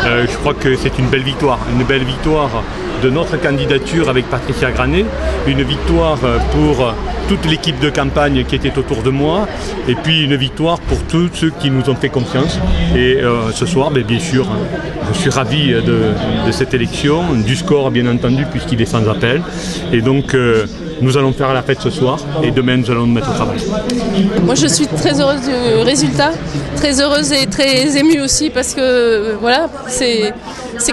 Je crois que c'est une belle victoire de notre candidature avec Patricia Granet, une victoire pour toute l'équipe de campagne qui était autour de moi, et puis une victoire pour tous ceux qui nous ont fait confiance. Et ce soir, bien sûr, je suis ravi de cette élection, du score bien entendu, puisqu'il est sans appel. Et donc, nous allons faire la fête ce soir, et demain, nous allons nous mettre au travail. Moi, je suis très heureuse du résultat, très heureuse et très émue aussi, parce que voilà, c'est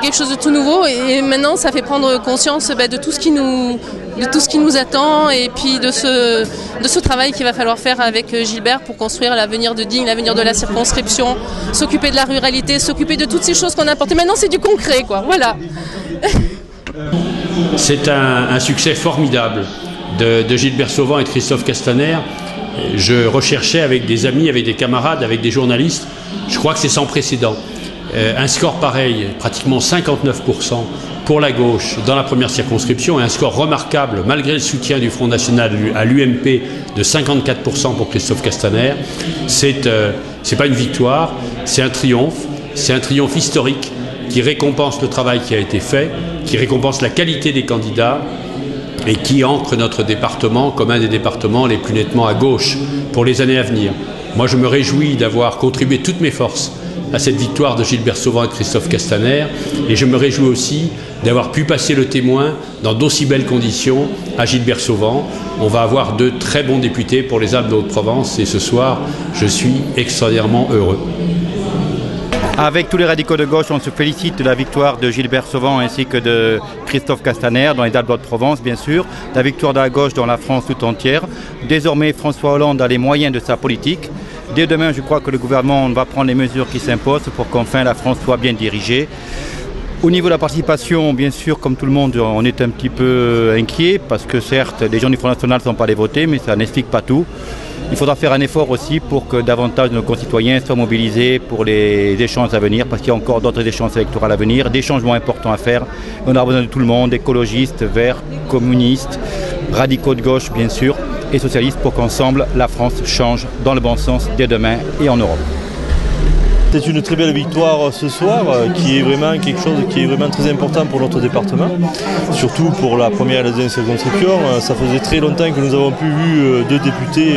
quelque chose de tout nouveau, et maintenant, ça fait prendre conscience de tout ce qui nous attend, et puis de ce travail qu'il va falloir faire avec Gilbert pour construire l'avenir de Digne, l'avenir de la circonscription, s'occuper de la ruralité, s'occuper de toutes ces choses qu'on a apportées. Maintenant, c'est du concret, quoi. Voilà. C'est un succès formidable de Gilbert Sauvant et de Christophe Castaner. Je recherchais avec des amis, avec des camarades, avec des journalistes. Je crois que c'est sans précédent. Un score pareil, pratiquement 59% pour la gauche dans la première circonscription, et un score remarquable malgré le soutien du Front National à l'UMP de 54% pour Christophe Castaner. C'est pas une victoire, c'est un triomphe historique qui récompense le travail qui a été fait, qui récompense la qualité des candidats et qui ancre notre département comme un des départements les plus nettement à gauche pour les années à venir. Moi, je me réjouis d'avoir contribué toutes mes forces à cette victoire de Gilbert Sauvant et de Christophe Castaner, et je me réjouis aussi d'avoir pu passer le témoin dans d'aussi belles conditions à Gilbert Sauvant. On va avoir de très bons députés pour les Alpes de Haute-Provence, et ce soir, je suis extraordinairement heureux. Avec tous les radicaux de gauche, on se félicite de la victoire de Gilbert Sauvant ainsi que de Christophe Castaner dans les Alpes de Haute-Provence, bien sûr. La victoire de la gauche dans la France tout entière. Désormais, François Hollande a les moyens de sa politique. Dès demain, je crois que le gouvernement va prendre les mesures qui s'imposent pour qu'enfin la France soit bien dirigée. Au niveau de la participation, bien sûr, comme tout le monde, on est un petit peu inquiet parce que certes, les gens du Front National ne sont pas allés voter, mais ça n'explique pas tout. Il faudra faire un effort aussi pour que davantage de nos concitoyens soient mobilisés pour les échéances à venir, parce qu'il y a encore d'autres échéances électorales à venir, des changements importants à faire. On a besoin de tout le monde, écologistes, verts, communistes, radicaux de gauche bien sûr, et socialistes, pour qu'ensemble la France change dans le bon sens dès demain et en Europe. C'est une très belle victoire ce soir, qui est vraiment quelque chose qui est vraiment très important pour notre département, surtout pour la première et la deuxième circonscription. Ça faisait très longtemps que nous avons pu vu deux députés,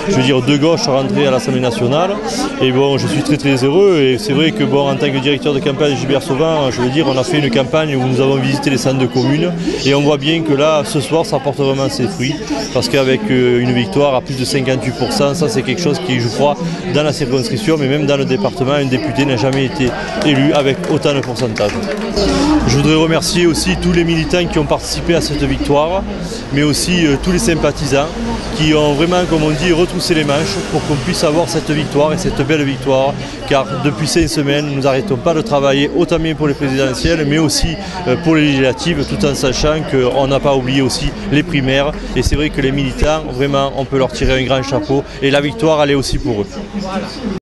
de gauche rentrer à l'Assemblée nationale. Et bon, je suis très heureux, et c'est vrai que bon, en tant que directeur de campagne Gilbert Sauvant, on a fait une campagne où nous avons visité les centres de communes, et on voit bien que là, ce soir, ça porte vraiment ses fruits, parce qu'avec une victoire à plus de 58%, ça c'est quelque chose qui, je crois, dans la circonscription, mais même dans le département, un député n'a jamais été élu avec autant de pourcentage. Je voudrais remercier aussi tous les militants qui ont participé à cette victoire, mais aussi tous les sympathisants qui ont vraiment, comme on dit, retroussé les manches pour qu'on puisse avoir cette victoire, et cette belle victoire, car depuis 5 semaines, nous n'arrêtons pas de travailler autant bien pour les présidentielles, mais aussi pour les législatives, tout en sachant qu'on n'a pas oublié aussi les primaires, et c'est vrai que les militants, vraiment, on peut leur tirer un grand chapeau, et la victoire, elle est aussi pour eux.